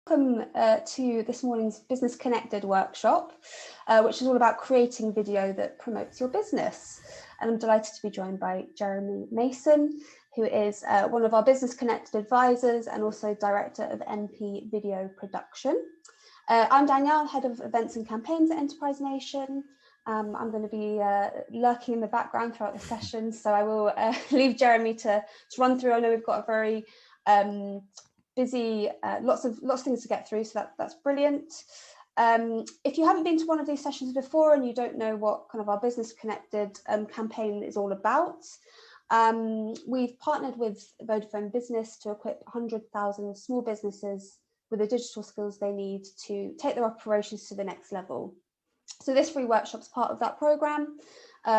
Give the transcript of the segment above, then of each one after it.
Welcome to this morning's Business Connected workshop, which is all about creating video that promotes your business. And I'm delighted to be joined by Jeremy Mason, who is one of our Business Connected advisors and also Director of NP Video Production. I'm Danielle, Head of Events and Campaigns at Enterprise Nation. I'm going to be lurking in the background throughout the session, so I will leave Jeremy to run through. I know we've got a very busy, lots of things to get through, so that's brilliant. If you haven't been to one of these sessions before and you don't know what kind of our Business Connected campaign is all about, we've partnered with Vodafone Business to equip 100,000 small businesses with the digital skills they need to take their operations to the next level. So this free workshop is part of that programme.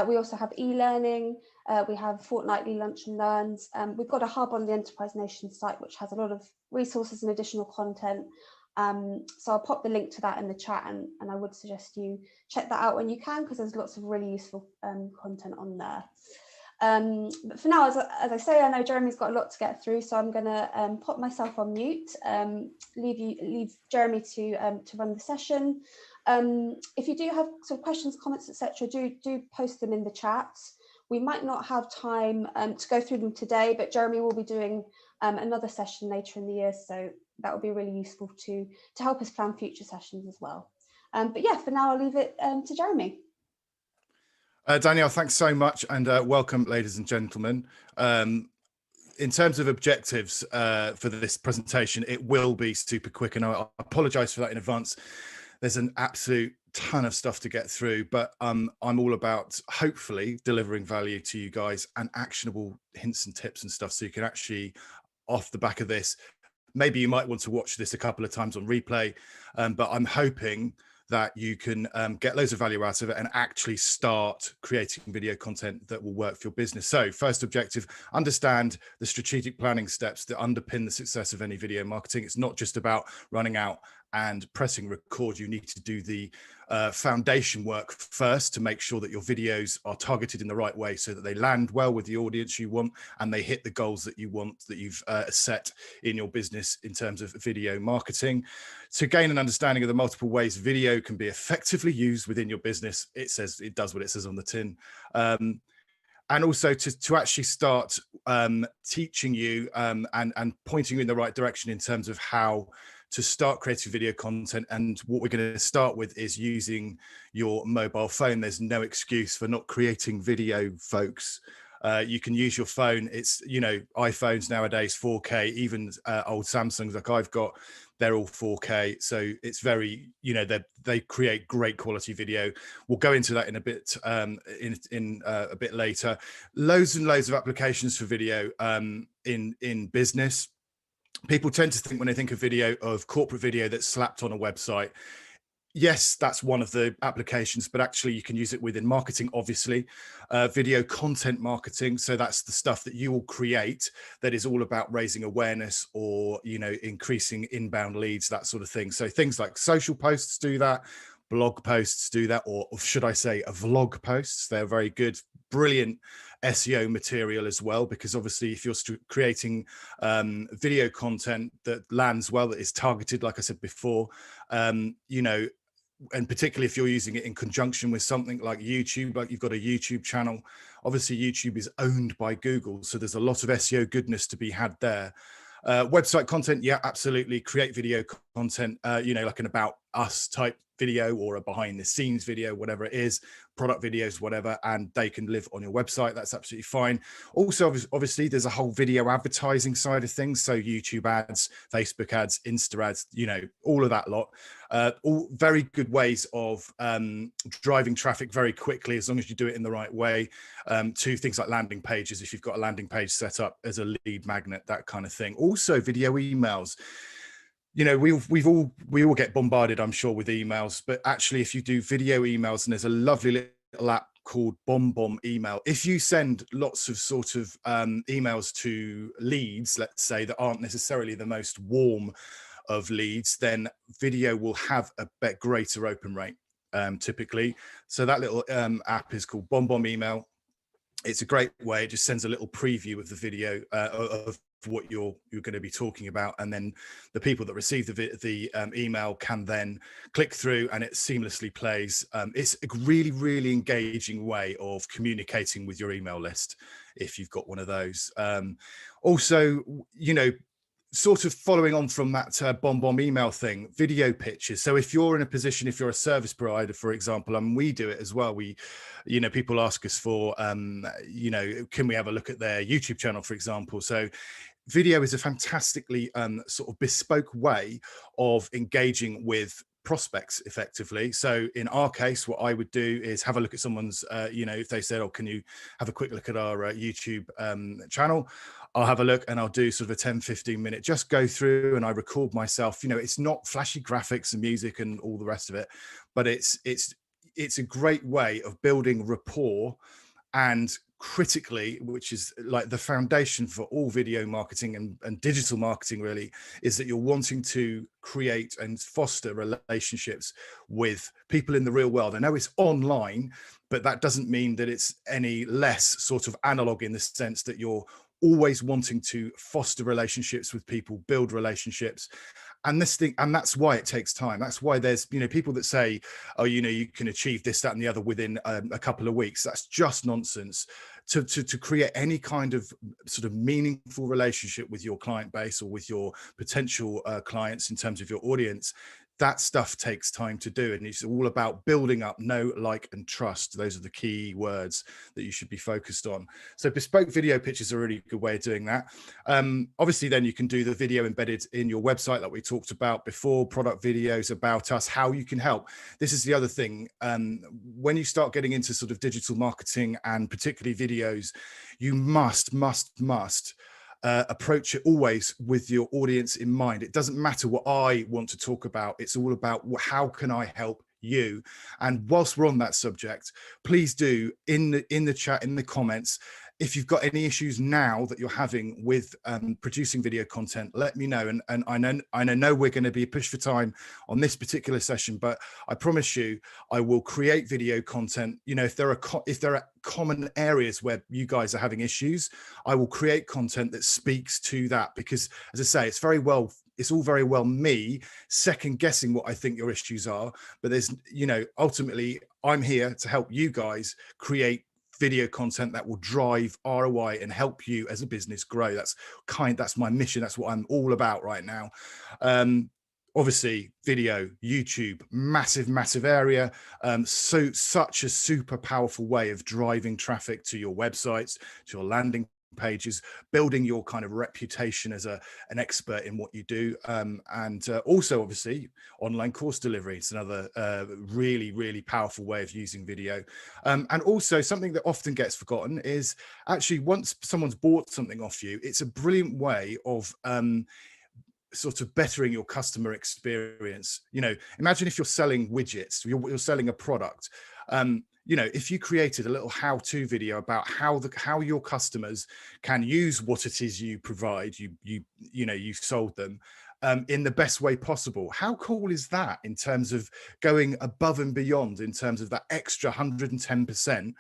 We also have e-learning, we have fortnightly lunch and learns. We've got a hub on the Enterprise Nation site which has a lot of resources and additional content. So I'll pop the link to that in the chat, and I would suggest you check that out when you can, because there's lots of really useful content on there. But for now, as I say, I know Jeremy's got a lot to get through, so I'm going to pop myself on mute, leave Jeremy to run the session. If you do have sort of questions, comments, etc., do post them in the chat. We might not have time to go through them today, but Jeremy will be doing another session later in the year, so that will be really useful to help us plan future sessions as well. But yeah, for now, I'll leave it to Jeremy. Danielle, thanks so much, and welcome, ladies and gentlemen. In terms of objectives for this presentation, it will be super quick, and I apologise for that in advance. There's an absolute ton of stuff to get through, but I'm all about hopefully delivering value to you guys and actionable hints and tips and stuff, so you can actually, off the back of this, maybe you might want to watch this a couple of times on replay, but I'm hoping that you can get loads of value out of it and actually start creating video content that will work for your business. So first objective, understand the strategic planning steps that underpin the success of any video marketing. It's not just about running out and pressing record. You need to do the foundation work first to make sure that your videos are targeted in the right way, so that they land well with the audience you want and they hit the goals that you want, that you've set in your business in terms of video marketing. To gain an understanding of the multiple ways video can be effectively used within your business, it does what it says on the tin. And also to actually start teaching you and pointing you in the right direction in terms of how to start creating video content. And what we're going to start with is using your mobile phone. There's no excuse for not creating video, folks. You can use your phone. It's, you know, iPhones nowadays, 4K, even old Samsungs like I've got, they're all 4K. So it's very, you know, they create great quality video. We'll go into that in a bit, a bit later. Loads and loads of applications for video in business. People tend to think, when they think of video, of corporate video that's slapped on a website. Yes, that's one of the applications, but actually you can use it within marketing, obviously. Video content marketing, so that's the stuff that you will create that is all about raising awareness or, you know, increasing inbound leads, that sort of thing. So things like social posts do that, blog posts do that, or should I say vlog posts. They're very good, brilliant SEO material as well, because obviously if you're creating video content that lands well, that is targeted, like I said before, you know, and particularly if you're using it in conjunction with something like YouTube, like you've got a YouTube channel, obviously YouTube is owned by Google, so there's a lot of SEO goodness to be had there. Website content, yeah, absolutely. Create video content, you know, like an about us type video or a behind the scenes video, whatever it is, product videos, whatever, and they can live on your website. That's absolutely fine. Also, obviously, there's a whole video advertising side of things. So YouTube ads, Facebook ads, Insta ads, you know, all of that lot. All very good ways of driving traffic very quickly, as long as you do it in the right way, to things like landing pages, if you've got a landing page set up as a lead magnet, that kind of thing. Also, video emails. You know, we all get bombarded, I'm sure, with emails, but actually if you do video emails, and there's a lovely little app called BombBomb Email. If you send lots of sort of emails to leads, let's say, that aren't necessarily the most warm of leads, then video will have a bit greater open rate typically. So that little app is called BombBomb Email. It's a great way. It just sends a little preview of the video of what you're going to be talking about, and then the people that receive the email can then click through and it seamlessly plays. It's a really engaging way of communicating with your email list if you've got one of those. Also, you know, sort of following on from that bomb email thing, video pitches. So if you're in a position, if you're a service provider, for example, and we do it as well, we, you know, people ask us for, you know, can we have a look at their YouTube channel, for example. So video is a fantastically sort of bespoke way of engaging with prospects effectively. So in our case, what I would do is have a look at someone's, you know, if they said, oh, can you have a quick look at our YouTube channel? I'll have a look and I'll do sort of a 10-15 minute, just go through and I record myself. You know, it's not flashy graphics and music and all the rest of it, but it's a great way of building rapport. And critically, which is like the foundation for all video marketing and digital marketing really, is that you're wanting to create and foster relationships with people in the real world. I know it's online, but that doesn't mean that it's any less sort of analog in the sense that you're always wanting to foster relationships with people, build relationships. And this thing, and that's why it takes time. That's why there's, you know, people that say, oh, you know, you can achieve this, that, and the other within a couple of weeks. That's just nonsense. To create any kind of sort of meaningful relationship with your client base or with your potential clients in terms of your audience, that stuff takes time to do. And it's all about building up know, like, and trust. Those are the key words that you should be focused on. So bespoke video pitches are a really good way of doing that. Obviously, then you can do the video embedded in your website like we talked about before, product videos about us, how you can help. This is the other thing. When you start getting into sort of digital marketing and particularly videos, you must approach it always with your audience in mind. It doesn't matter what I want to talk about. It's all about how can I help you? And whilst we're on that subject, please do in the chat, in the comments, if you've got any issues now that you're having with producing video content, let me know. And I know we're going to be pushed for time on this particular session, but I promise you, I will create video content. You know, if there are common areas where you guys are having issues, I will create content that speaks to that. Because as I say, it's all very well me second guessing what I think your issues are, but there's, you know, ultimately I'm here to help you guys create video content that will drive ROI and help you as a business grow. That's my mission. That's what I'm all about right now. Obviously video, YouTube, massive area. Such a super powerful way of driving traffic to your websites, to your landing pages, building your kind of reputation as an expert in what you do, and also obviously online course delivery. It's another really powerful way of using video. And also something that often gets forgotten is actually once someone's bought something off you, it's a brilliant way of sort of bettering your customer experience. You know, imagine if you're selling widgets, you're selling a product. You know, if you created a little how-to video about how your customers can use what it is you provide, you've sold them in the best way possible. How cool is that in terms of going above and beyond in terms of that extra 110%?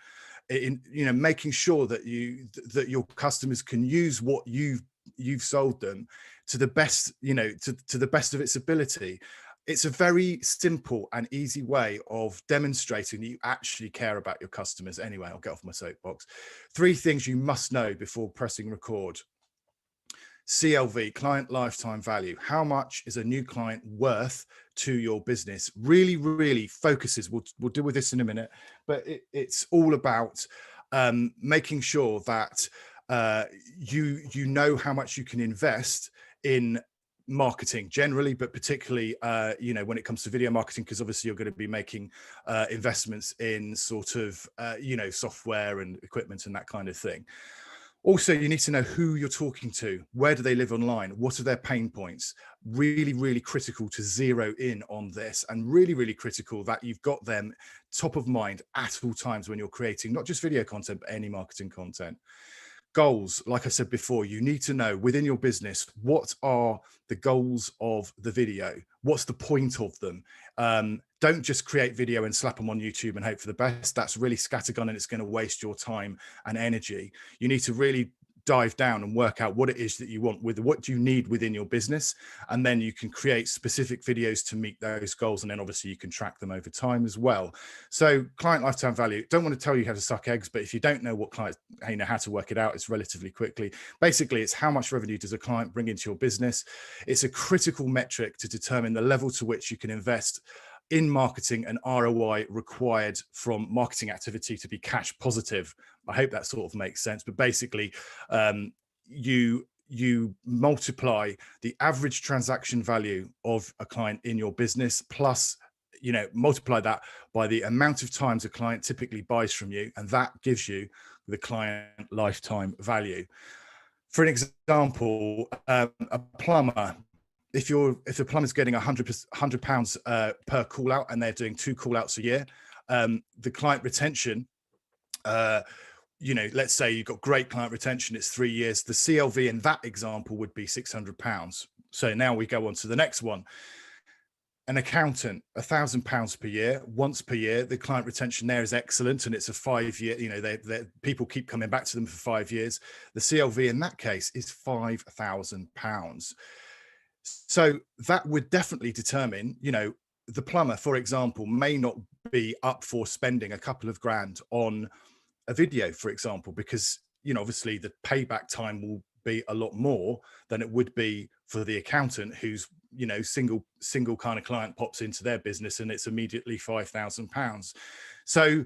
In, you know, making sure that your customers can use what you've sold them to the best, you know, to the best of its ability. It's a very simple and easy way of demonstrating that you actually care about your customers. Anyway, I'll get off my soapbox. 3 things you must know before pressing record. CLV, client lifetime value. How much is a new client worth to your business? Really focuses. We'll deal with this in a minute, but it's all about making sure that you know how much you can invest in marketing generally, but particularly you know, when it comes to video marketing, because obviously you're going to be making investments in sort of you know, software and equipment and that kind of thing. Also, you need to know who you're talking to. Where do they live online? What are their pain points? Really critical to zero in on this, and really critical that you've got them top of mind at all times when you're creating not just video content, but any marketing content. Goals, like I said before, you need to know within your business, what are the goals of the video? What's the point of them? Don't just create video and slap them on YouTube and hope for the best. That's really scattergun and it's going to waste your time and energy. You need to really dive down and work out what it is that you want, with what do you need within your business, and then you can create specific videos to meet those goals, and then obviously you can track them over time as well. So client lifetime value, don't want to tell you how to suck eggs, but if you don't know what clients, you know how to work it out, it's relatively quickly. Basically, it's how much revenue does a client bring into your business. It's a critical metric to determine the level to which you can invest in marketing and ROI required from marketing activity to be cash positive. I hope that sort of makes sense. But basically, you multiply the average transaction value of a client in your business, plus, you know, multiply that by the amount of times a client typically buys from you, and that gives you the client lifetime value. For an example, a plumber, if the plumber's getting £100 per call out and they're doing 2 call outs a year, the client retention, you know, let's say you've got great client retention, it's 3 years, the CLV in that example would be £600. So now we go on to the next one. An accountant, £1,000 per year, once per year, the client retention there is excellent, and it's a 5-year, you know, people keep coming back to them for 5 years. The CLV in that case is £5,000. So that would definitely determine, you know, the plumber, for example, may not be up for spending a couple of grand on a video, for example, because, you know, obviously the payback time will be a lot more than it would be for the accountant who's, you know, single kind of client pops into their business and it's immediately £5,000. So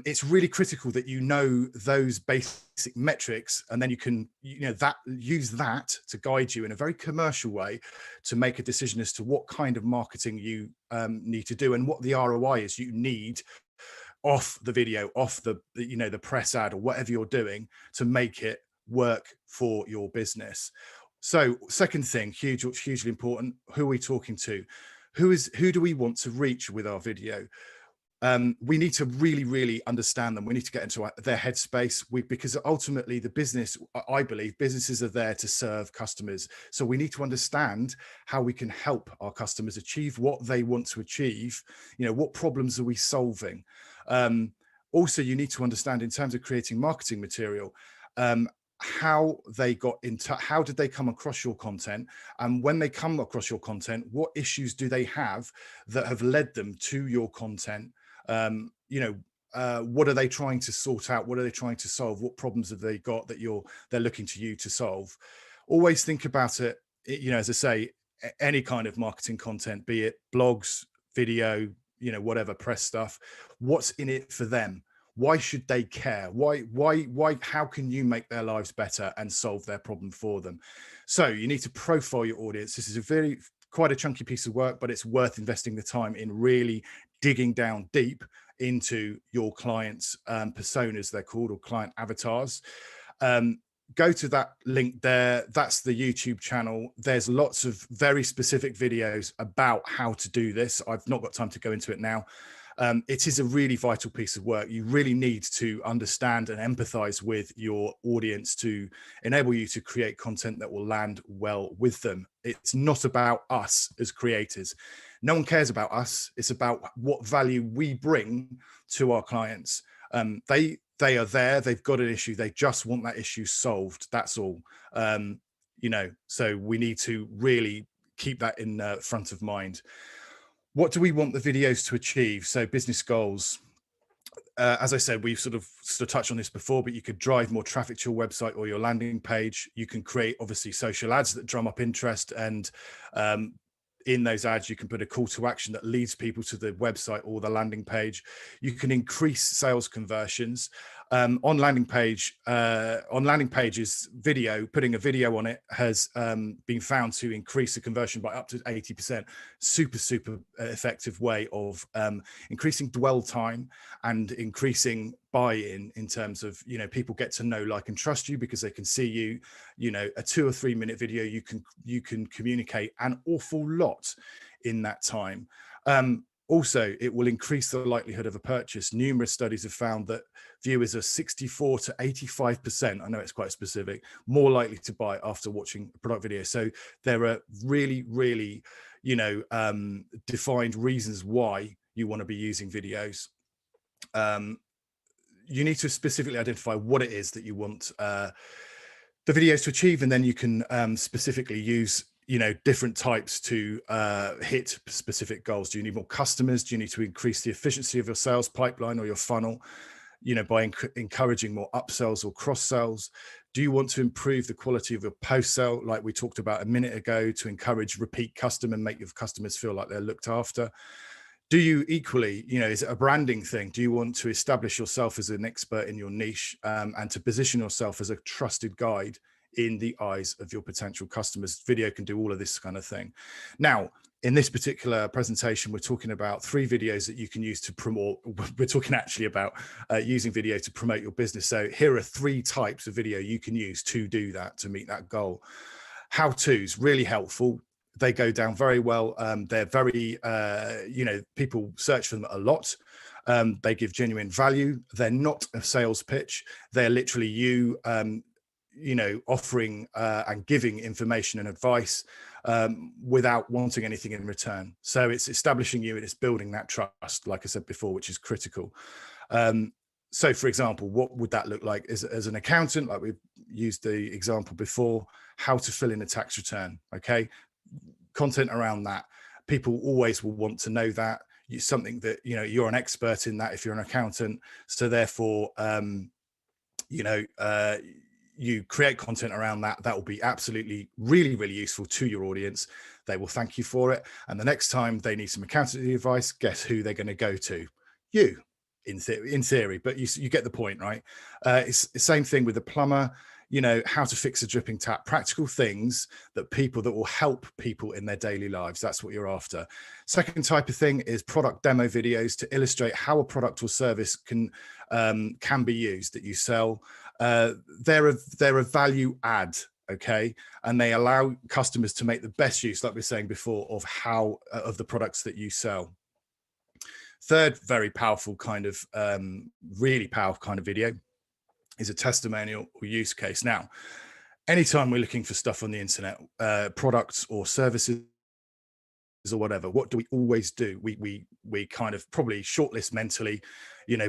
it's really critical that you know those basic metrics, and then you can, you know, use that to guide you in a very commercial way to make a decision as to what kind of marketing you need to do and what the ROI is you need off the video, off the you know, the press ad or whatever you're doing to make it work for your business. So second thing, hugely important, who are we talking to? Who do we want to reach with our video? We need to really understand them. We need to get into their headspace, because ultimately the business, I believe businesses are there to serve customers. So we need to understand how we can help our customers achieve what they want to achieve. You know, what problems are we solving? Also, you need to understand, in terms of creating marketing material, how they got into, how did they come across your content, and when they come across your content, what issues do they have that have led them to your content? You know, what are they trying to sort out? What are they trying to solve? What problems have they got that they're looking to you to solve? Always think about it, you know, as I say, any kind of marketing content, be it blogs, video, you know, whatever, press stuff, what's in it for them? Why should they care? Why, how can you make their lives better and solve their problem for them? So you need to profile your audience. This is quite a chunky piece of work, but it's worth investing the time in really digging down deep into your clients' personas, they're called, or client avatars. Go to that link there. That's the YouTube channel. There's lots of very specific videos about how to do this. I've not got time to go into it now. It is a really vital piece of work. You really need to understand and empathize with your audience to enable you to create content that will land well with them. It's not about us as creators. No one cares about us. It's about what value we bring to our clients. They are there, they've got an issue, they just want that issue solved. That's all. You know, so we need to really keep that in front of mind. What do we want the videos to achieve? So business goals. As I said, we've sort of touched on this before, but you could drive more traffic to your website or your landing page. You can create, obviously, social ads that drum up interest, and in those ads, you can put a call to action that leads people to the website or the landing page. You can increase sales conversions. On landing pages, putting a video on it has been found to increase the conversion by up to 80%. Super effective way of increasing dwell time and increasing buy-in, in terms of, you know, people get to know, like, and trust you because they can see you. You know, a 2 or 3 minute video, you can communicate an awful lot in that time. Also, it will increase the likelihood of a purchase. Numerous studies have found that viewers are 64 to 85%, I know it's quite specific, more likely to buy after watching a product video. So there are really, you know, defined reasons why you want to be using videos. You need to specifically identify what it is that you want the videos to achieve, and then you can specifically use different types to hit specific goals. Do you need more customers? Do you need to increase the efficiency of your sales pipeline or your funnel, by encouraging more upsells or cross sells? Do you want to improve the quality of your post sale, like we talked about a minute ago, to encourage repeat custom and make your customers feel like they're looked after? Do you equally, is it a branding thing? Do you want to establish yourself as an expert in your niche, and to position yourself as a trusted guide in the eyes of your potential customers? Video can do all of this kind of thing. Now, in this particular presentation, we're talking about 3 videos that you can use to promote. We're talking actually about using video to promote your business. So here are 3 types of video you can use to do that, to meet that goal. How-tos, really helpful. They go down very well. They're very, people search for them a lot. They give genuine value. They're not a sales pitch. They're literally you, offering and giving information and advice without wanting anything in return. So it's establishing you and it's building that trust, like I said before, which is critical. So for example, what would that look like as an accountant? Like we've used the example before, how to fill in a tax return. Okay. Content around that. People always will want to know that. It's something that, you're an expert in that if you're an accountant. So therefore, you create content around that. That will be absolutely really, really useful to your audience. They will thank you for it. And the next time they need some accountancy advice, guess who they're going to go to? You, in theory, but you get the point, right? It's the same thing with the plumber. How to fix a dripping tap, practical things that will help people in their daily lives. That's what you're after. Second type of thing is product demo videos to illustrate how a product or service can be used that you sell. They're a value add, okay, and they allow customers to make the best use, like we were saying before, of the products that you sell. Third, very powerful kind of really powerful kind of video is a testimonial or use case. Now, anytime we're looking for stuff on the internet, products or services or whatever, what do we always do? We kind of probably shortlist mentally,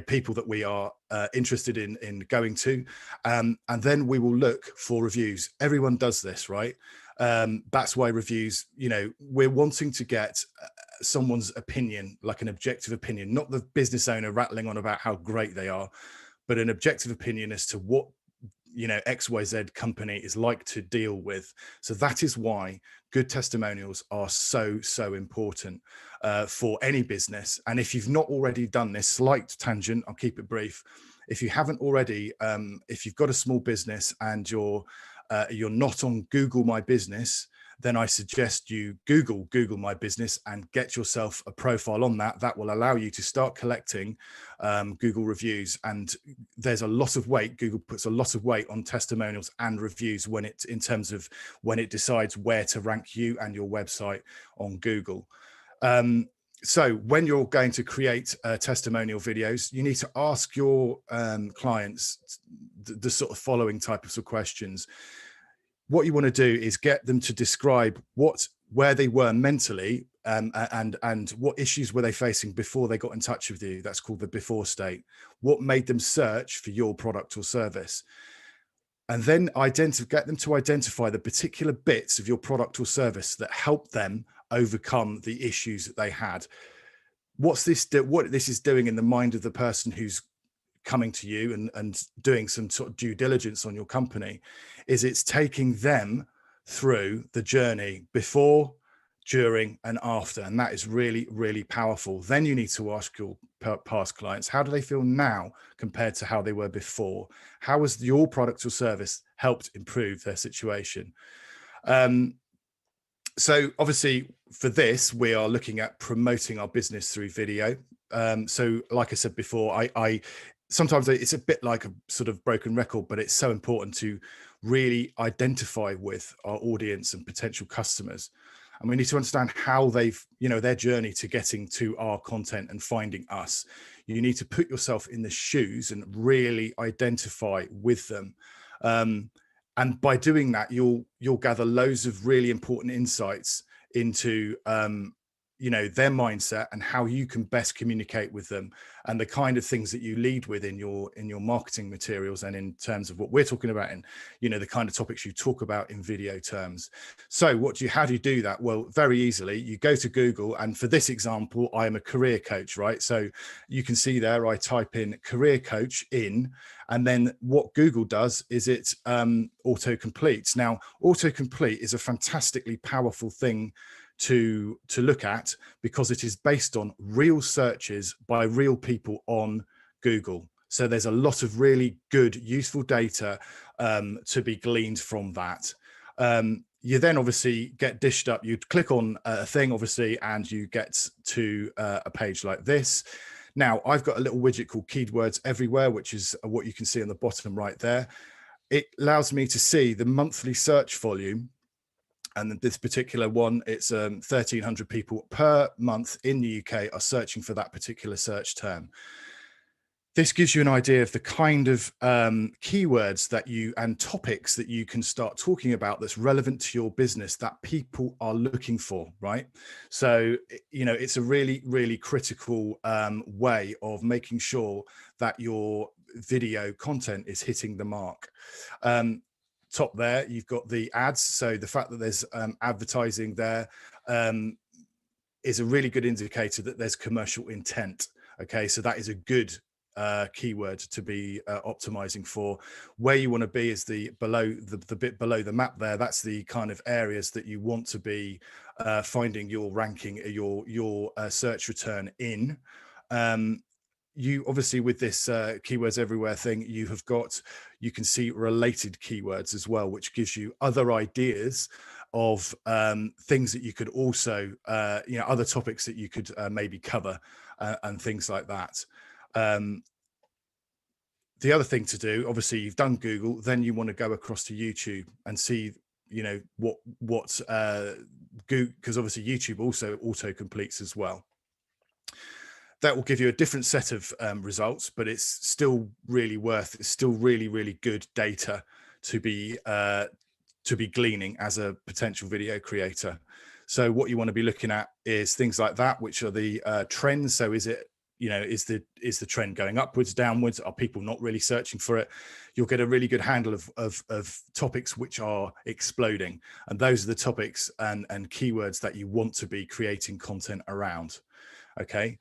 people that we are interested in going to, and then we will look for reviews. Everyone does this, right? That's why reviews, we're wanting to get someone's opinion, like an objective opinion, not the business owner rattling on about how great they are, but an objective opinion as to what XYZ company is like to deal with. So that is why good testimonials are so important for any business. And if you've not already done this, slight tangent, I'll keep it brief. If you haven't already, if you've got a small business and you're not on Google My Business, then I suggest you Google My Business and get yourself a profile on that. That will allow you to start collecting Google reviews. And there's a lot of weight. Google puts a lot of weight on testimonials and reviews in terms of when it decides where to rank you and your website on Google. So when you're going to create testimonial videos, you need to ask your clients the sort of following types of questions. What you want to do is get them to describe where they were mentally and what issues were they facing before they got in touch with you. That's called the before state. What made them search for your product or service? And then get them to identify the particular bits of your product or service that help them overcome the issues that they had. What this is doing in the mind of the person who's coming to you and doing some sort of due diligence on your company is it's taking them through the journey before, during, and after. And that is really, really powerful. Then you need to ask your past clients, how do they feel now compared to how they were before? How has your product or service helped improve their situation? So obviously for this, we are looking at promoting our business through video. So like I said before, I sometimes it's a bit like a sort of broken record, but it's so important to really identify with our audience and potential customers. And we need to understand how they've, their journey to getting to our content and finding us. You need to put yourself in the shoes and really identify with them. And by doing that, you'll gather loads of really important insights into you know, their mindset and how you can best communicate with them, and the kind of things that you lead with in your marketing materials, and in terms of what we're talking about, and, you know, the kind of topics you talk about in video terms. So how do you do that? Well, very easily, you go to Google, and for this example, I am a career coach, right? So you can see there, I type in career coach in, and then what Google does is it auto completes. Now, autocomplete is a fantastically powerful thing to look at, because it is based on real searches by real people on Google. So there's a lot of really good, useful data to be gleaned from that. You then obviously get dished up. You click on a thing, obviously, and you get to a page like this. Now, I've got a little widget called Keywords Everywhere, which is what you can see on the bottom right there. It allows me to see the monthly search volume. And this particular one, it's 1,300 people per month in the UK are searching for that particular search term. This gives you an idea of the kind of keywords that and topics that you can start talking about that's relevant to your business, that people are looking for, right? So, you know, it's a really, really critical way of making sure that your video content is hitting the mark. Top there, you've got the ads. So the fact that there's advertising there is a really good indicator that there's commercial intent. Okay, so that is a good keyword to be optimizing for. Where you want to be is the bit below the map there. That's the kind of areas that you want to be finding your ranking, your search return in. You obviously, with this keywords everywhere thing, you can see related keywords as well, which gives you other ideas of things that you could also, you know, other topics that you could maybe cover and things like that. The other thing to do, obviously, you've done Google, then you want to go across to YouTube and see, you know, what Google, because obviously YouTube also auto completes as well. That will give you a different set of results, but it's still really really good data to be gleaning as a potential video creator. So what you want to be looking at is things like that, which are the trends. So is it, you know, is the trend going upwards, downwards? Are people not really searching for it? You'll get a really good handle of topics which are exploding, and those are the topics and keywords that you want to be creating content around. Okay.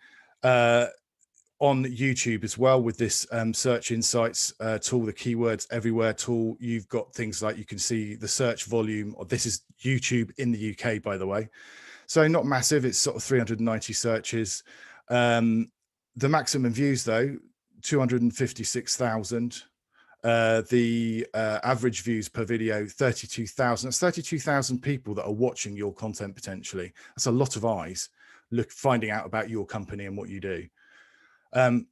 On YouTube as well, with this search insights tool, the keywords everywhere tool, you've got things like, you can see the search volume, or this is YouTube in the UK, by the way, so not massive. It's sort of 390 searches. The maximum views though, 256,000. The average views per video, 32,000. That's 32,000 people that are watching your content potentially. That's a lot of eyes finding out about your company and what you do.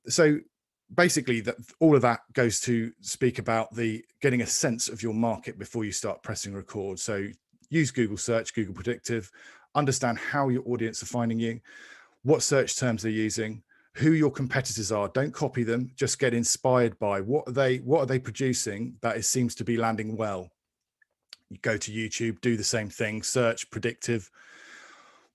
So basically, all of that goes to speak about getting a sense of your market before you start pressing record. So use Google search, Google predictive, understand how your audience are finding you, what search terms they're using, who your competitors are. Don't copy them, just get inspired by what are they producing that seems to be landing well. You go to YouTube, do the same thing, search predictive.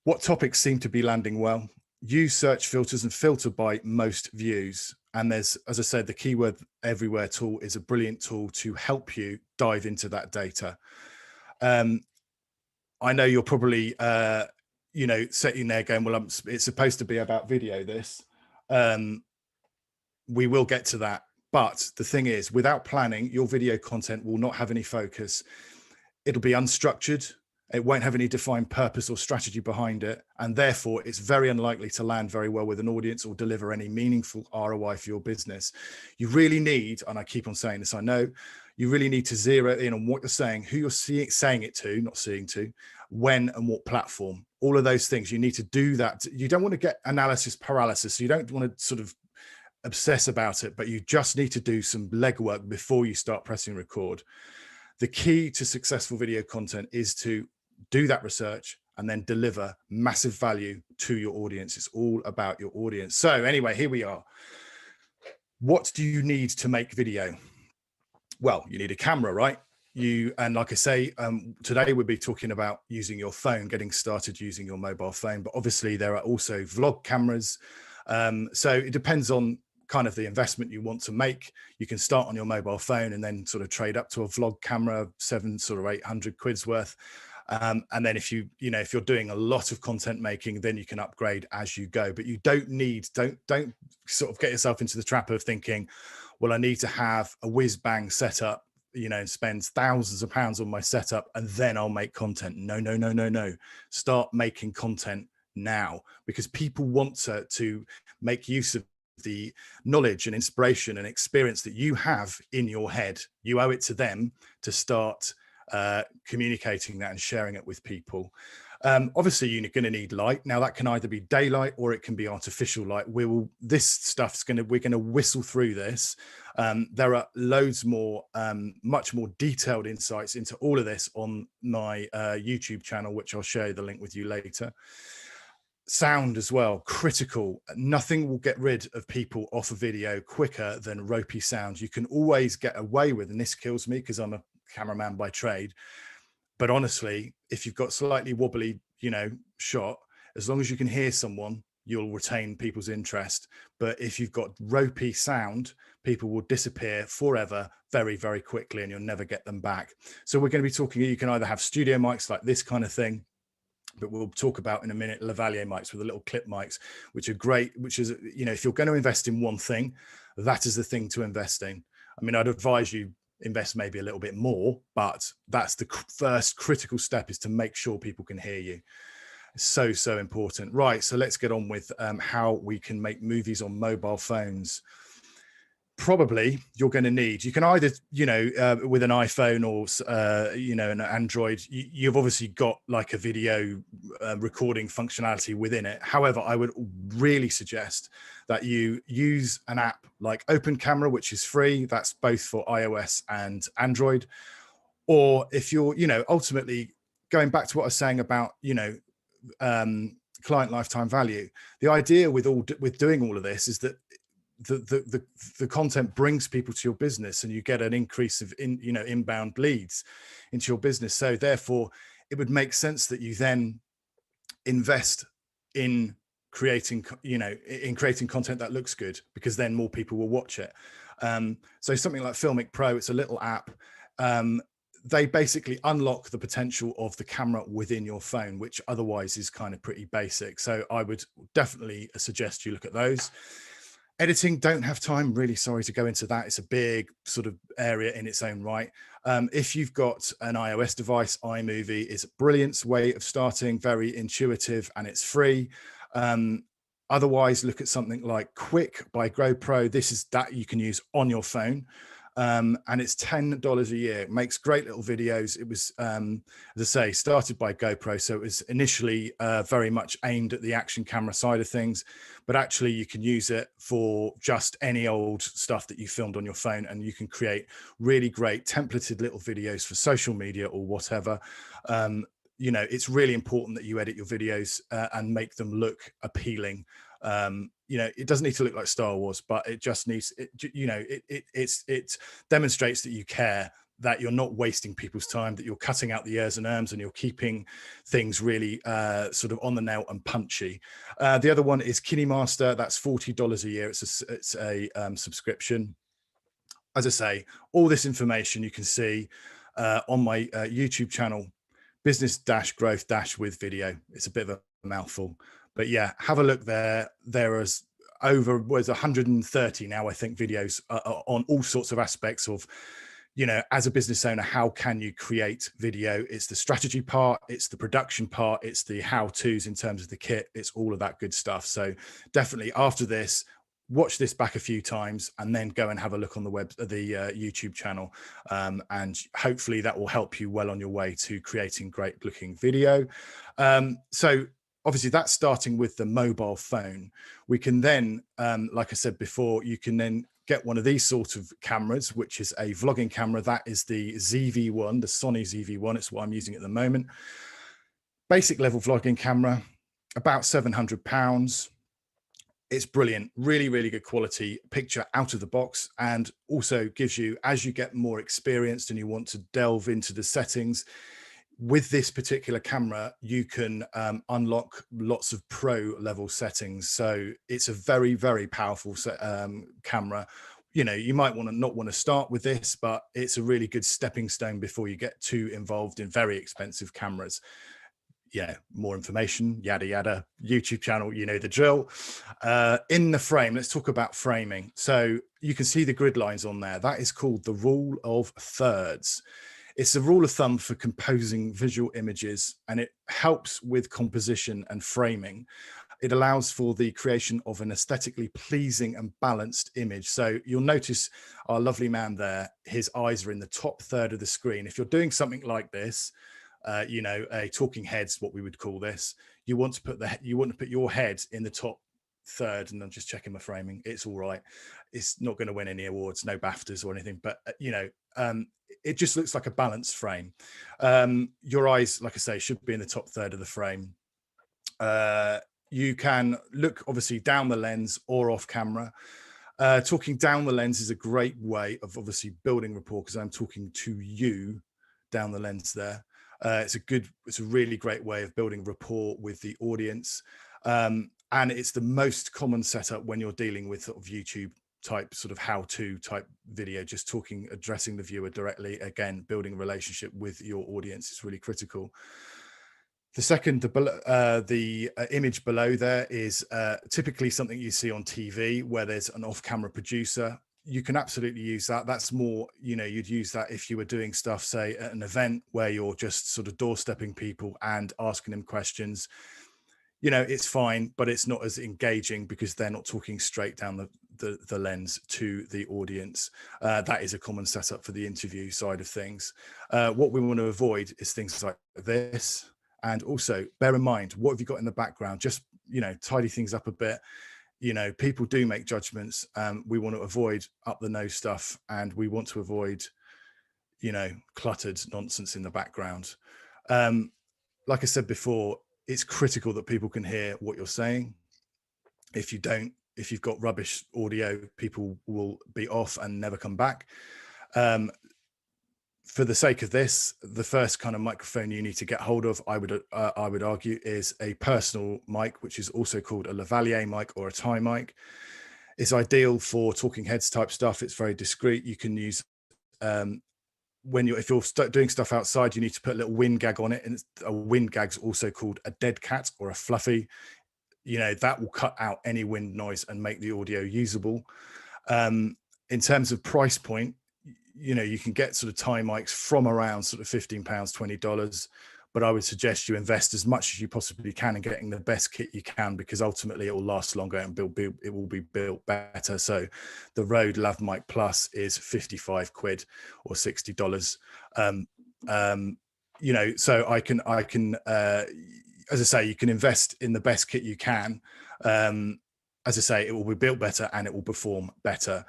What topics seem to be landing well? Use search filters and filter by most views. And there's, as I said, the keyword everywhere tool is a brilliant tool to help you dive into that data. I know you're probably, you know, sitting there going, well, it's supposed to be about video, this. We will get to that. But the thing is, without planning, your video content will not have any focus. It'll be unstructured. It won't have any defined purpose or strategy behind it. And therefore, it's very unlikely to land very well with an audience or deliver any meaningful ROI for your business. You really need, and I keep on saying this, I know, you really need to zero in on what you're saying, who you're saying it to, not seeing to, when and what platform. All of those things, you need to do that. You don't want to get analysis paralysis. You don't want to sort of obsess about it, but you just need to do some legwork before you start pressing record. The key to successful video content is to do that research and then deliver massive value to your audience. It's all about your audience. So anyway, here we are. What do you need to make video? Well, you need a camera, right? and like I say, today we'll be talking about using your phone, getting started using your mobile phone, but obviously there are also vlog cameras. So it depends on kind of the investment you want to make. You can start on your mobile phone and then sort of trade up to a vlog camera, 700 or 800 quid's worth. And then if if you're doing a lot of content making, then you can upgrade as you go. But you don't sort of get yourself into the trap of thinking, well, I need to have a whiz bang setup, and spend thousands of pounds on my setup and then I'll make content. No. Start making content now, because people want to make use of the knowledge and inspiration and experience that you have in your head. You owe it to them to start communicating that and sharing it with people. Obviously you're going to need light. Now that can either be daylight or it can be artificial light. We're going to whistle through this. There are loads more, much more detailed insights into all of this on my YouTube channel, which I'll share the link with you later. Sound as well, critical. Nothing will get rid of people off a video quicker than ropey sound. You can always get away with, and this kills me because I'm a cameraman by trade, but honestly, if you've got slightly wobbly, shot, as long as you can hear someone, you'll retain people's interest. But if you've got ropey sound, people will disappear forever very, very quickly and you'll never get them back. So we're going to be talking, you can either have studio mics like this kind of thing, but we'll talk about in a minute lavalier mics with the little clip mics, which are great, which is, if you're going to invest in one thing, that is the thing to invest in. I mean, I'd advise you invest maybe a little bit more, but that's the first critical step, is to make sure people can hear you. So important. Right, so let's get on with how we can make movies on mobile phones. Probably you're going to need, you can either, with an iPhone or, an Android, you've obviously got like a video recording functionality within it. However, I would really suggest that you use an app like Open Camera, which is free. That's both for iOS and Android. Or if you're, ultimately going back to what I was saying about, client lifetime value, the idea with doing all of this is that the content brings people to your business and you get an increase of inbound leads into your business. So therefore it would make sense that you then invest in creating content that looks good, because then more people will watch it. So something like Filmic Pro, it's a little app. They basically unlock the potential of the camera within your phone, which otherwise is kind of pretty basic. So I would definitely suggest you look at those. Editing, don't have time, really sorry to go into that. It's a big sort of area in its own right. If you've got an iOS device, iMovie is a brilliant way of starting, very intuitive, and it's free. Otherwise, look at something like Quick by GoPro. This is that you can use on your phone. And it's $10 a year. It makes great little videos. It was, as I say, started by GoPro. So it was initially very much aimed at the action camera side of things, but actually you can use it for just any old stuff that you filmed on your phone, and you can create really great templated little videos for social media or whatever. It's really important that you edit your videos and make them look appealing. It doesn't need to look like Star Wars, but it just needs, it demonstrates that you care, that you're not wasting people's time, that you're cutting out the ers and erms, and you're keeping things really sort of on the nail and punchy. The other one is KineMaster. That's $40 a year. It's a subscription. As I say, all this information you can see on my YouTube channel, business-growth-with video. It's a bit of a mouthful, but yeah, have a look there. There is over 130 now, I think, videos on all sorts of aspects of, as a business owner, how can you create video? It's the strategy part, it's the production part, it's the how-tos in terms of the kit, it's all of that good stuff. So definitely after this, watch this back a few times and then go and have a look on the YouTube channel, and hopefully that will help you well on your way to creating great looking video. So obviously that's starting with the mobile phone. We can then, like I said before, you can then get one of these sort of cameras, which is a vlogging camera. That is the ZV-1, the Sony ZV-1. It's what I'm using at the moment. Basic level vlogging camera, about £700. It's brilliant, really, really good quality picture out of the box, and also gives you, as you get more experienced and you want to delve into the settings, with this particular camera, you can unlock lots of pro level settings. So it's a very, very powerful camera. You know, you might not want to start with this, but it's a really good stepping stone before you get too involved in very expensive cameras. Yeah, more information, yada yada, YouTube channel, you know the drill. In the frame, let's talk about framing. So you can see the grid lines on there. That is called the rule of thirds. It's a rule of thumb for composing visual images, and it helps with composition and framing. It allows for the creation of an aesthetically pleasing and balanced image. So you'll notice our lovely man there, his eyes are in the top third of the screen. If you're doing something like this, you know, a talking heads, what we would call this, you want to put your head in the top third. And I'm just checking my framing. It's all right. It's not going to win any awards, no BAFTAs or anything, but you know, it just looks like a balanced frame. Your eyes, like I say, should be in the top third of the frame. You can look obviously down the lens or off camera. Talking down the lens is a great way of obviously building rapport, because I'm talking to you down the lens there. It's a really great way of building rapport with the audience. And it's the most common setup when you're dealing with sort of YouTube type, sort of how-to type video, just addressing the viewer directly. Again, building a relationship with your audience is really critical. The second, the image below there is typically something you see on TV where there's an off-camera producer. You can absolutely use that. That's more, you know, you'd use that if you were doing stuff, say, at an event where you're just sort of doorstepping people and asking them questions. You know, it's fine, but it's not as engaging because they're not talking straight down the lens to the audience. That is a common setup for the interview side of things. What we want to avoid is things like this. And also bear in mind, what have you got in the background? Just, you know, tidy things up a bit. You know, people do make judgments. We want to avoid up the nose stuff, and we want to avoid, you know, cluttered nonsense in the background. Like I said before, it's critical that people can hear what you're saying. If you've got rubbish audio, people will be off and never come back. For the sake of this, the first kind of microphone you need to get hold of, I would argue, is a personal mic, which is also called a lavalier mic or a tie mic. It's ideal for talking heads type stuff. It's very discreet. You can use if you're doing stuff outside, you need to put a little wind gag on it, and a wind gag's also called a dead cat or a fluffy. You know, that will cut out any wind noise and make the audio usable. In terms of price point, you know, you can get sort of tie mics from around sort of £15, $20, but I would suggest you invest as much as you possibly can in getting the best kit you can, because ultimately it will last longer and it will be built better. So the Rode Lav Mic Plus is 55 quid or $60. You know, so I can as I say, you can invest in the best kit you can. As I say, it will be built better and it will perform better.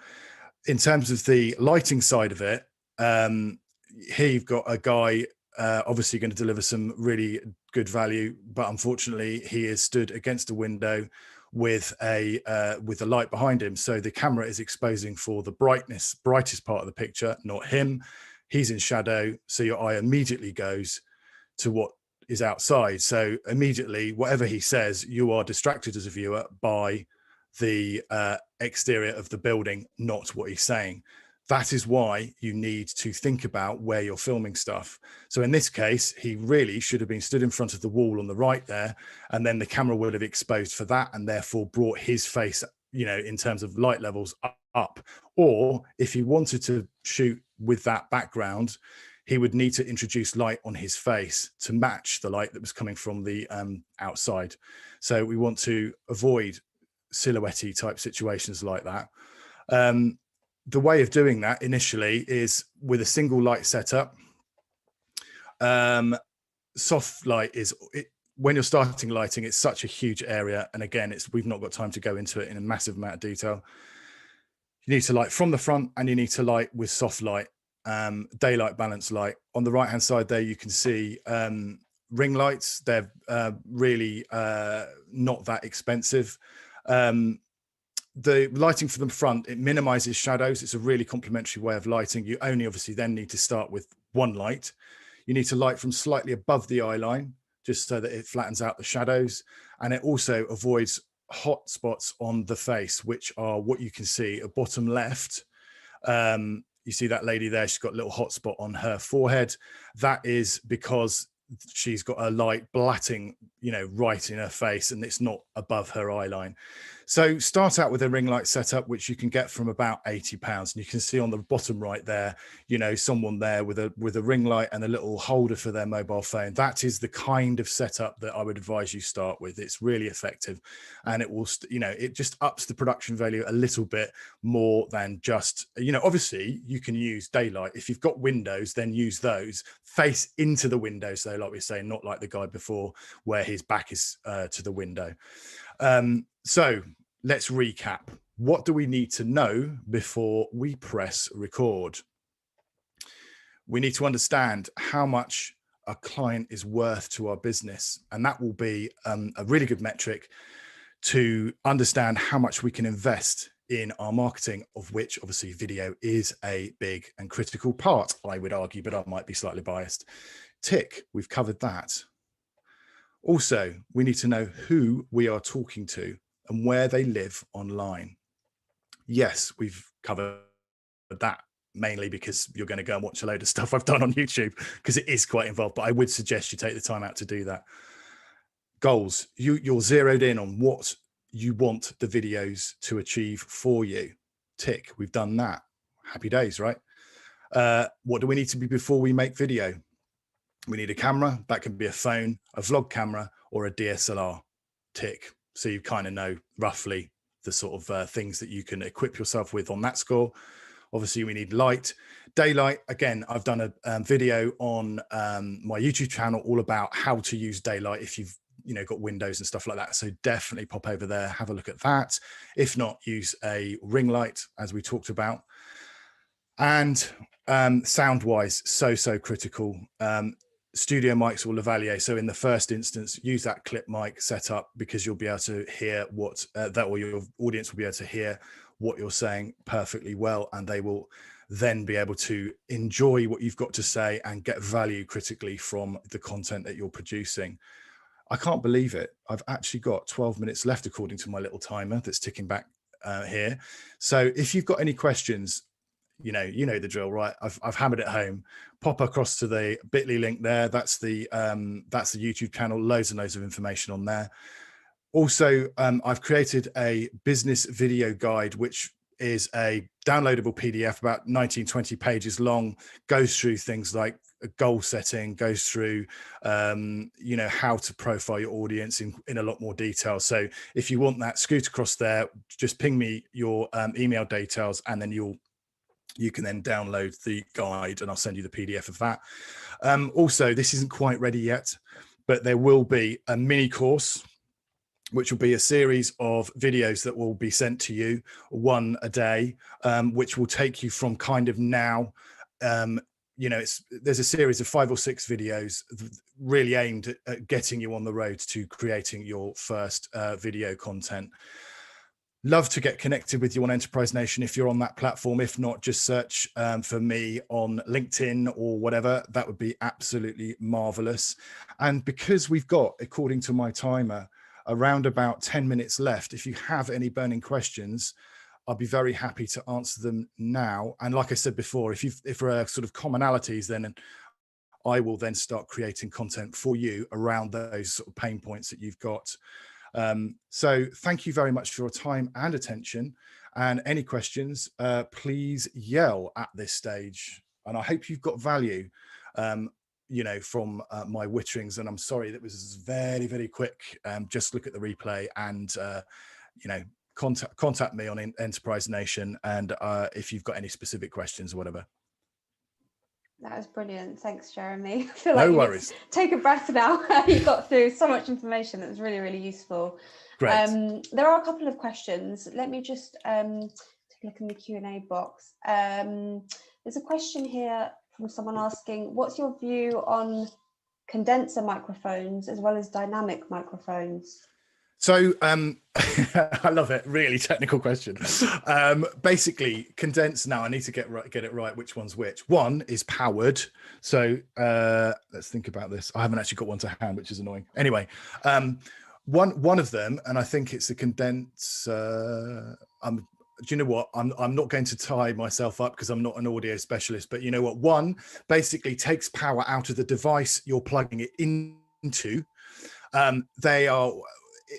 In terms of the lighting side of it, here you've got a guy obviously going to deliver some really good value, but unfortunately he is stood against a window with a light behind him, so the camera is exposing for the brightest part of the picture, not him. He's in shadow, so your eye immediately goes to what is outside. So immediately, whatever he says, you are distracted as a viewer by the exterior of the building, not what he's saying. That is why you need to think about where you're filming stuff. So in this case, he really should have been stood in front of the wall on the right there, and then the camera would have exposed for that and therefore brought his face, you know, in terms of light levels up. Or if he wanted to shoot with that background, he would need to introduce light on his face to match the light that was coming from the outside. So we want to avoid silhouette type situations like that. The way of doing that initially is with a single light setup. Soft light is when you're starting lighting, it's such a huge area, and again, we've not got time to go into it in a massive amount of detail. You need to light from the front, and you need to light with soft light, daylight balance light. On the right hand side there, you can see ring lights. They're really not that expensive. the lighting for the front, it minimizes shadows. It's a really complementary way of lighting. You only obviously then need to start with one light. You need to light from slightly above the eye line, just so that it flattens out the shadows. And it also avoids hot spots on the face, which are what you can see at bottom left. You see that lady there, she's got a little hot spot on her forehead. That is because she's got a light blatting, you know, right in her face, and it's not above her eye line. So start out with a ring light setup, which you can get from about £80. And you can see on the bottom right there, you know, someone there with a ring light and a little holder for their mobile phone. That is the kind of setup that I would advise you start with. It's really effective, and it will, you know, it just ups the production value a little bit more than just, you know, obviously you can use daylight. If you've got windows, then use those. Face into the windows though, like we say, not like the guy before where his back is to the window. So let's recap. What do we need to know before we press record? We need to understand how much a client is worth to our business. And that will be a really good metric to understand how much we can invest in our marketing, of which obviously video is a big and critical part, I would argue, but I might be slightly biased. Tick, we've covered that. Also, we need to know who we are talking to and where they live online. Yes, we've covered that mainly because you're going to go and watch a load of stuff I've done on YouTube, because it is quite involved, but I would suggest you take the time out to do that. Goals, you're zeroed in on what you want the videos to achieve for you. Tick, we've done that. Happy days, right? What do we need to be before we make video? We need a camera. That can be a phone, a vlog camera, or a DSLR. Tick. So you kind of know roughly the sort of things that you can equip yourself with on that score. Obviously, we need light. Daylight, again, I've done a video on my YouTube channel all about how to use daylight if you've got windows and stuff like that. So definitely pop over there, have a look at that. If not, use a ring light, as we talked about. And sound wise, so critical. Studio mics or lavalier. So in the first instance, use that clip mic setup, because you'll be able to hear what or your audience will be able to hear what you're saying perfectly well, and they will then be able to enjoy what you've got to say and get value critically from the content that you're producing. I can't believe it. I've actually got 12 minutes left according to my little timer that's ticking back here. So if you've got any questions, you know the drill, right? I've hammered it home. Pop across to the bit.ly link there. That's the YouTube channel. Loads and loads of information on there. Also, I've created a business video guide, which is a downloadable PDF, about 19-20 pages long, goes through things like goal setting, goes through how to profile your audience in a lot more detail. So if you want that, scoot across there, just ping me your email details, and then you can then download the guide, and I'll send you the PDF of that. Also, this isn't quite ready yet, but there will be a mini course, which will be a series of videos that will be sent to you, one a day, which will take you from kind of now. There's a series of 5 or 6 videos really aimed at getting you on the road to creating your first video content. Love to get connected with you on Enterprise Nation if you're on that platform. If not, just search for me on LinkedIn or whatever. That would be absolutely marvelous. And because we've got, according to my timer, around about 10 minutes left, if you have any burning questions, I'll be very happy to answer them now. And like I said before, if there are sort of commonalities, then I will then start creating content for you around those sort of pain points that you've got. So thank you very much for your time and attention, and any questions, please yell at this stage. And I hope you've got value, from my witterings, and I'm sorry that was very, very quick. Just look at the replay and, contact me on Enterprise Nation. And if you've got any specific questions or whatever. That was brilliant. Thanks, Jeremy. I feel like no worries. Take a breath now. You got through so much information that was really, really useful. Great. There are a couple of questions. Let me just take a look in the Q&A box. There's a question here from someone asking, what's your view on condenser microphones as well as dynamic microphones? So I love it. Really technical question. Basically, condensed now. I need to get it right. Which one's which? One is powered. So let's think about this. I haven't actually got one to hand, which is annoying. Anyway, one of them, and I think it's a condenser. Do you know what? I'm not going to tie myself up because I'm not an audio specialist. But you know what? One basically takes power out of the device you're plugging it into.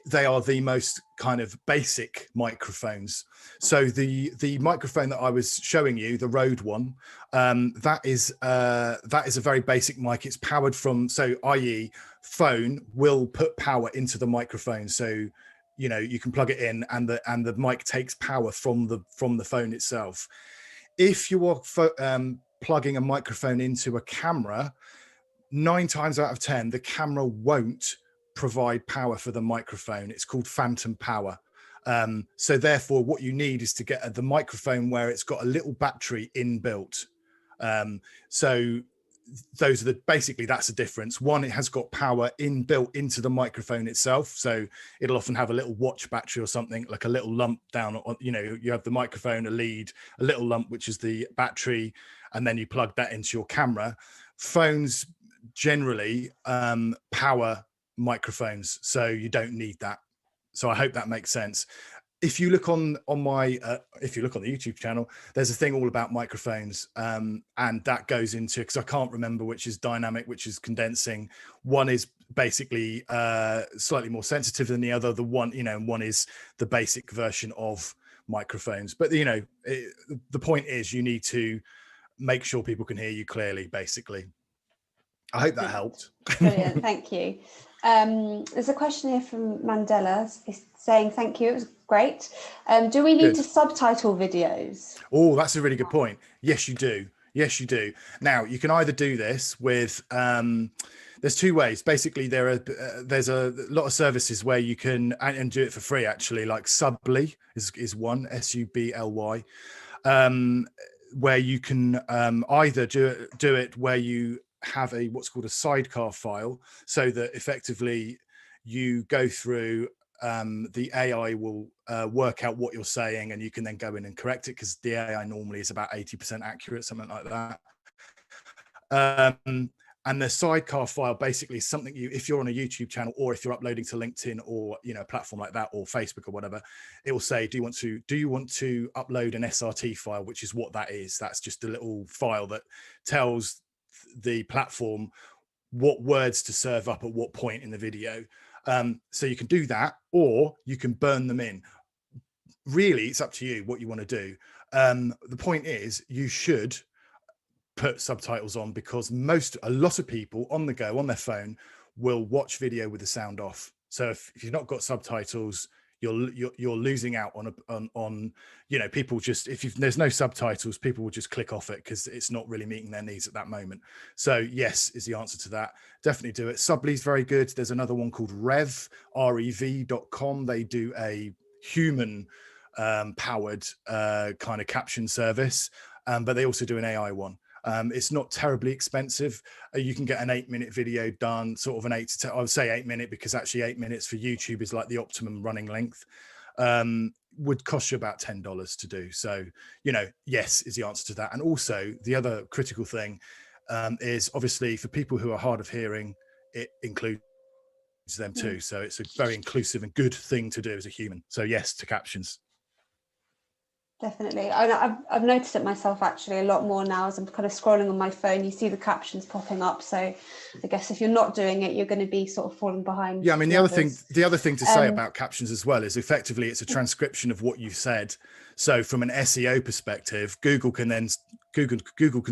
They are the most kind of basic microphones. So the microphone that I was showing you, the Rode one, that is a very basic mic. It's powered from, so i.e. phone will put power into the microphone. So you know you can plug it in, and the mic takes power from the phone itself. If you are plugging a microphone into a camera, 9 times out of 10, the camera won't provide power for the microphone. It's called phantom power. So therefore, what you need is to get the microphone where it's got a little battery inbuilt. So those are basically that's the difference. One, it has got power inbuilt into the microphone itself. So it'll often have a little watch battery or something, like a little lump down on, you know, you have the microphone, a lead, a little lump, which is the battery, and then you plug that into your camera. Phones generally power microphones, so you don't need that. So I hope that makes sense. If you look on my if you look on the YouTube channel, there's a thing all about microphones, and that goes into, because I can't remember which is dynamic, which is condensing. One is basically slightly more sensitive than the other. The one, you know, one is the basic version of microphones. But you know, the point is you need to make sure people can hear you clearly, basically. I hope that helped. Brilliant, thank you. There's a question here from Mandela saying thank you, it was great. Do we need to subtitle videos? Oh, that's a really good point. Yes, you do. Yes, you do. Now, you can either do this with, there's 2 ways. Basically, there's a lot of services where you can, and do it for free, actually, like Subly is one, Subly, where you can either do it where you have what's called a sidecar file, so that effectively you go through, the AI will work out what you're saying, and you can then go in and correct it, because the AI normally is about 80% accurate, something like that. And the sidecar file basically is something if you're on a YouTube channel, or if you're uploading to LinkedIn, or you know, a platform like that, or Facebook or whatever, it will say, do you want to upload an SRT file, which is what that is. That's just a little file that tells the platform what words to serve up at what point in the video. So you can do that, or you can burn them in. Really, it's up to you what you want to do. The point is, you should put subtitles on, because a lot of people on the go on their phone will watch video with the sound off. So if you've not got subtitles, you're losing out on you know, people just, there's no subtitles, people will just click off it because it's not really meeting their needs at that moment. So yes is the answer to that. Definitely do it. Subly's very good. There's another one called rev.com. They do a human powered kind of caption service, but they also do an AI one. It's not terribly expensive. You can get an 8-minute video done, sort of an 8 to 10, I would say 8-minute, because actually 8 minutes for YouTube is like the optimum running length. Would cost you about $10 to do. So, you know, yes is the answer to that. And also the other critical thing is, obviously, for people who are hard of hearing, it includes them too. So it's a very inclusive and good thing to do as a human. So yes to captions. Definitely. I've noticed it myself actually a lot more now as I'm kind of scrolling on my phone. You see the captions popping up. So I guess if you're not doing it, you're going to be sort of falling behind. Yeah, I mean, the other thing to say about captions as well is, effectively it's a transcription of what you've said. So from an SEO perspective, Google can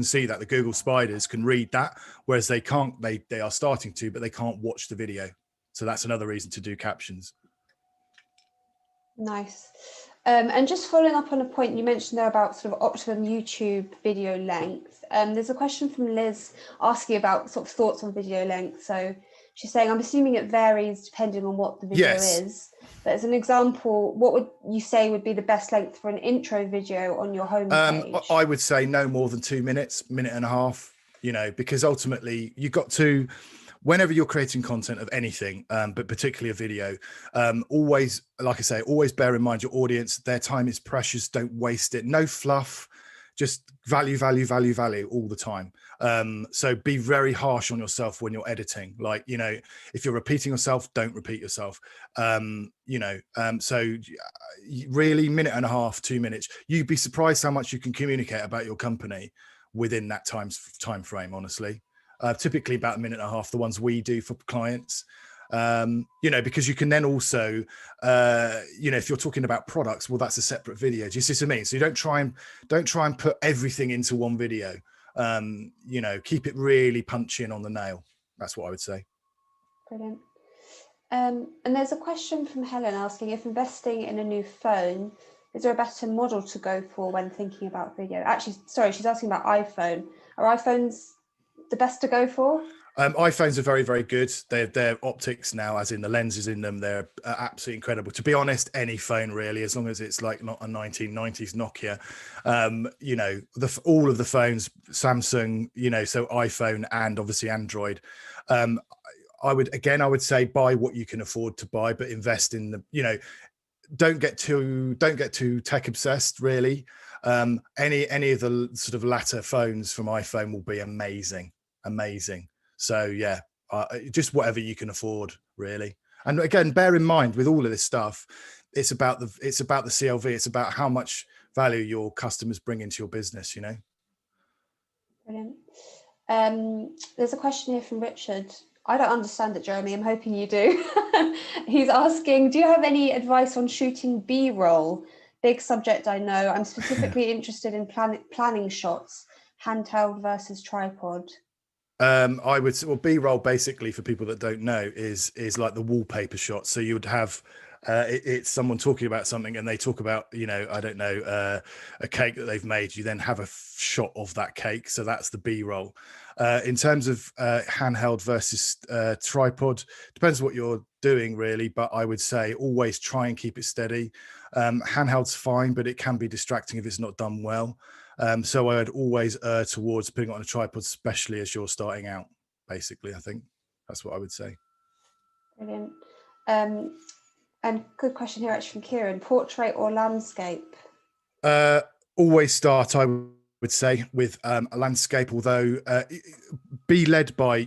see that, the Google spiders can read that, whereas they can't, they are starting to, but they can't watch the video. So that's another reason to do captions. Nice. And just following up on a point you mentioned there about sort of optimum YouTube video length, there's a question from Liz asking about sort of thoughts on video length. So she's saying, I'm assuming it varies depending on what the video is. But as an example, what would you say would be the best length for an intro video on your homepage? I would say no more than 2 minutes, minute and a half, you know, because ultimately you've got to, whenever you're creating content of anything, but particularly a video, always, like I say, always bear in mind your audience. Their time is precious. Don't waste it. No fluff, just value, value, value, value all the time. So be very harsh on yourself when you're editing. Like, you know, if you're repeating yourself, don't repeat yourself. So really, minute and a half, 2 minutes, you'd be surprised how much you can communicate about your company within that time frame, honestly. Typically about a minute and a half, the ones we do for clients. Because you can then also, if you're talking about products, well, that's a separate video. Do you see what I mean? So you don't try and put everything into one video. Keep it really punchy and on the nail. That's what I would say. Brilliant. And there's a question from Helen asking, if investing in a new phone, is there a better model to go for when thinking about video? Actually, sorry, she's asking about iPhone. Are iPhones the best to go for? iPhones are very, very good. They're optics now, as in the lenses in them, they're absolutely incredible. To be honest, any phone really, as long as it's like not a 1990s Nokia. All of the phones, Samsung, so iPhone and obviously Android. I would say buy what you can afford to buy, but invest in the, don't get too tech obsessed really. Any of the sort of latter phones from iPhone will be amazing. So yeah, just whatever you can afford really. And again, bear in mind with all of this stuff, it's about the CLV. It's about how much value your customers bring into your business, Brilliant. There's a question here from Richard. I don't understand it, Jeremy. I'm hoping you do. He's asking, do you have any advice on shooting B-roll? Big subject, I know. I'm specifically interested in planning shots, handheld versus tripod. I would say, well, B-roll basically, for people that don't know, is like the wallpaper shot. So you would have it's someone talking about something and they talk about, I don't know, a cake that they've made. You then have a shot of that cake. So that's the B-roll. In terms of handheld versus tripod, depends what you're doing really, but I would say always try and keep it steady. Handheld's fine, but it can be distracting if it's not done well. So I would always err towards putting it on a tripod, especially as you're starting out, basically. I think that's what I would say. Brilliant. And good question here actually from Kieran, portrait or landscape? Always start, I would say, with a landscape, although be led by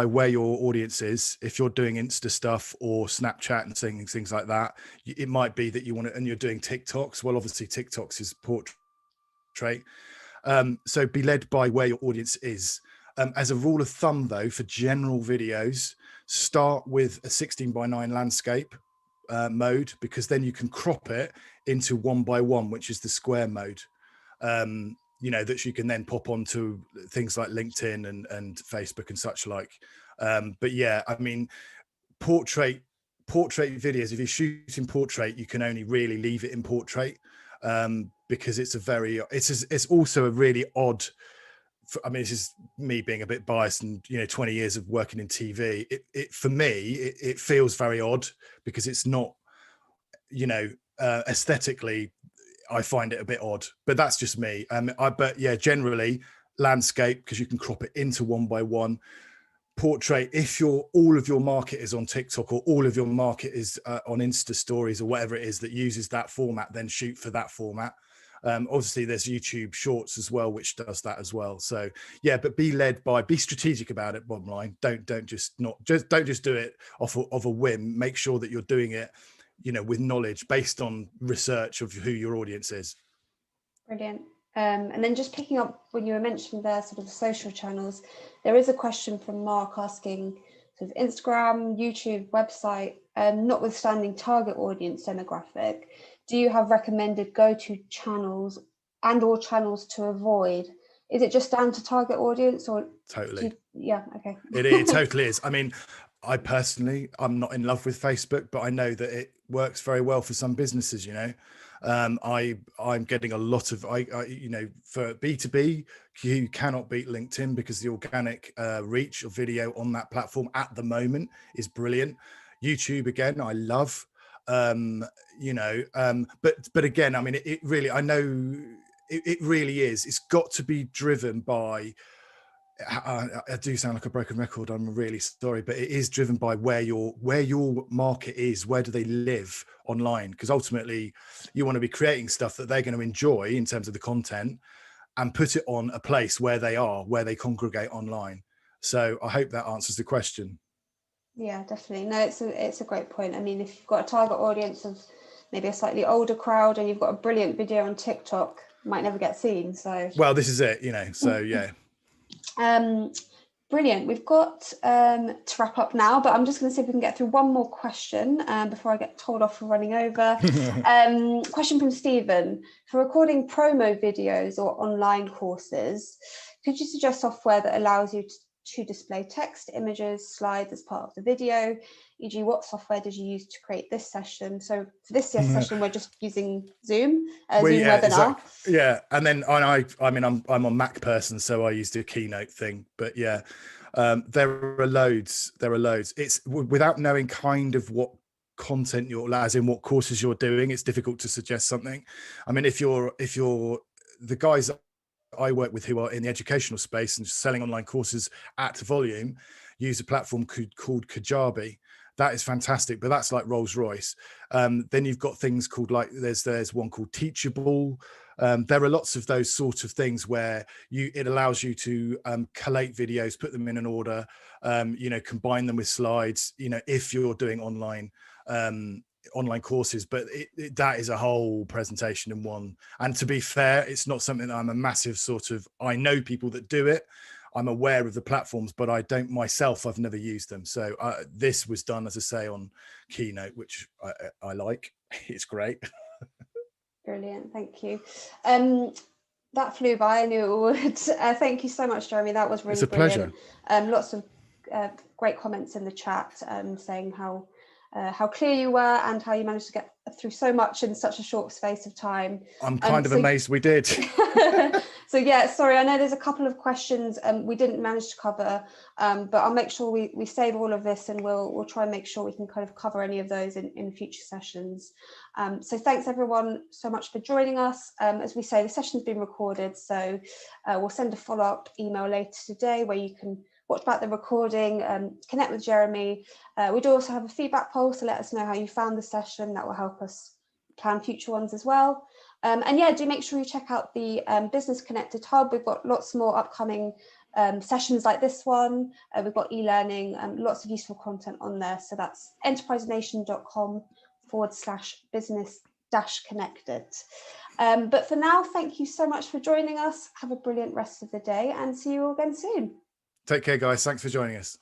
where your audience is. If you're doing Insta stuff or Snapchat and things like that, it might be that you want to, and you're doing TikToks. Well, obviously TikToks is portrait. So be led by where your audience is. As a rule of thumb, though, for general videos, start with a 16:9 landscape mode, because then you can crop it into 1:1, which is the square mode. That you can then pop onto things like LinkedIn and Facebook and such like. But yeah, I mean, portrait videos, if you're shooting portrait, you can only really leave it in portrait. Because it's also a really odd, I mean, this is me being a bit biased and 20 years of working in TV. For me, it feels very odd because it's not, aesthetically, I find it a bit odd, but that's just me. But yeah, generally landscape, because you can crop it into 1:1. Portrait, if all of your market is on TikTok or all of your market is on Insta stories or whatever it is that uses that format, then shoot for that format. Obviously there's YouTube shorts as well, which does that as well. So yeah, but be strategic about it. Bottom line, don't just do it off a whim. Make sure that you're doing it, with knowledge based on research of who your audience is. Brilliant. And then just picking up when you were mentioning there, sort of the social channels, there is a question from Mark asking sort of Instagram, YouTube, website, notwithstanding target audience demographic, do you have recommended go-to channels or channels to avoid? Is it just down to target audience or? Totally. Yeah, okay. It totally is. I mean, I personally, I'm not in love with Facebook, but I know that it works very well for some businesses, I'm getting a lot of, for B2B, you cannot beat LinkedIn because the organic reach of video on that platform at the moment is brilliant. YouTube, again, I love, but again, I mean, it really, I know it really is. It's got to be driven by I do sound like a broken record. I'm really sorry, but it is driven by where your market is. Where do they live online? Because ultimately, you want to be creating stuff that they're going to enjoy in terms of the content, and put it on a place where they are, where they congregate online. So I hope that answers the question. Yeah, definitely. No, it's a great point. I mean, if you've got a target audience of maybe a slightly older crowd and you've got a brilliant video on TikTok, might never get seen. So well, this is it, so yeah. Brilliant. We've got to wrap up now, but I'm just going to see if we can get through one more question before I get told off for running over. Question from Stephen. For recording promo videos or online courses, could you suggest software that allows you to display text, images, slides as part of the video? E.g., what software did you use to create this session? So for this session, we're just using Zoom, Zoom webinar. Exactly. Yeah, and then I mean, I'm a Mac person, so I used the Keynote thing. But yeah, there are loads. It's without knowing kind of what content as in what courses you're doing, it's difficult to suggest something. I mean, if you're the guys that I work with who are in the educational space and selling online courses at volume use a platform called Kajabi. That is fantastic, but that's like Rolls Royce. Then you've got things called there's one called Teachable. There are lots of those sort of things where it allows you to collate videos, put them in an order, combine them with slides, if you're doing online courses, but that is a whole presentation in one. And to be fair, it's not something that I'm a massive I know people that do it. I'm aware of the platforms, but I don't myself. I've never used them. So this was done, as I say, on Keynote, which I like. It's great. Brilliant. Thank you. That flew by. I knew it would. Thank you so much, Jeremy. That was really brilliant. Pleasure. Lots of great comments in the chat saying how clear you were and how you managed to get through so much in such a short space of time. I'm kind of amazed we did. So yeah, sorry, I know there's a couple of questions we didn't manage to cover, but I'll make sure we save all of this, and we'll try and make sure we can kind of cover any of those in future sessions. So thanks everyone so much for joining us. As we say, the session's been recorded, so we'll send a follow-up email later today where you can watch back the recording, connect with Jeremy. We do also have a feedback poll, so let us know how you found the session. That will help us plan future ones as well. And yeah, do make sure you check out the Business Connected Hub. We've got lots more upcoming sessions like this one. We've got e-learning, lots of useful content on there. So that's enterprisenation.com/business-connected. But for now, thank you so much for joining us. Have a brilliant rest of the day and see you all again soon. Take care, guys. Thanks for joining us.